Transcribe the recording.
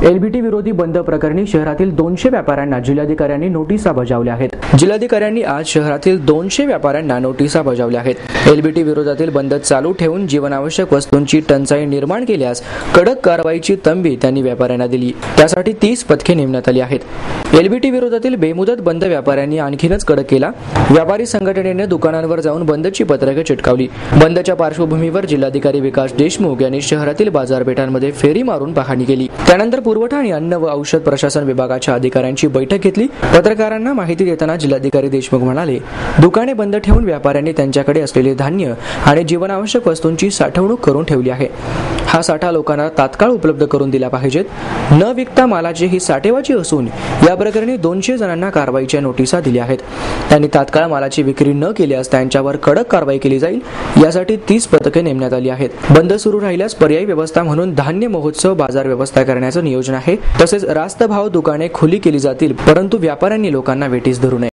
LBT विरोधी बंद प्रकरणी शहरातील 200 व्यापाऱ्यांना जिल्हाधिकाऱ्यांनी नोटिसा बजावल्या आहेत। जिल्हाधिकाऱ्यांनी आज शहरातील 200 व्यापाऱ्यांना नोटिसा बजावल्या आहेत। एलबीटी विरोधातील बंद चालू ठेवून जीवनावश्यक वस्तूंची टंचाई निर्माण केल्यास कडक कारवाईची तंबी त्यांनी व्यापाऱ्यांना दिली। त्यासाठी 30 पथके नेमण्यात आली आहेत। एलबीटी विरोधातील बेमुदत बंद व्यापाऱ्यांनी आणखीनच कडक केला। व्यापारी संघटनेने दुकानांवर जाऊन बंदची पत्रके चिटकावली। बंदच्या पार्श्वभूमीवर जिल्हाधिकारी विकास देशमुख यांनी शहरातील बाजारपेठांमध्ये फेरी मारून पाहणी केली। त्यानंतर पुरवठा आणि अन्न व औषध प्रशासन विभागाच्या अधिकाऱ्यांची बैठक घेतली। पत्रकारांना माहिती देताना जिल्हाधिकारी देशमुख म्हणाले, दुकाने बंद ठेवून व्यापाऱ्यांनी त्यांच्याकडे असलेले धान्य आणि जीवनावश्यक वस्तूंची साठवणूक करून ठेवली आहे। हा साठा लोकांना तात्काळ उपलब्ध करून दिला पाहिजेत। न विकता मालाची ही साठेबाजी असून या प्रकरणी 200 जणांना कारवाईच्या नोटिसा दिल्या आहेत। त्यांनी तात्काळ मालाची विक्री न केल्यास त्यांच्यावर कडक कारवाई केली जाईल। यासाठी 30 पथके नेमण्यात आली आहेत। बंद सुरू राहिल्यास पर्यायी व्यवस्था म्हणून धान्य महोत्सव बाजार व्यवस्था करण्याचं नियोजन आहे। तसेच रास्त भाव दुकाने खुली केली जातील, परंतु व्यापाऱ्यांनी लोकांना वेठीस धरू नये।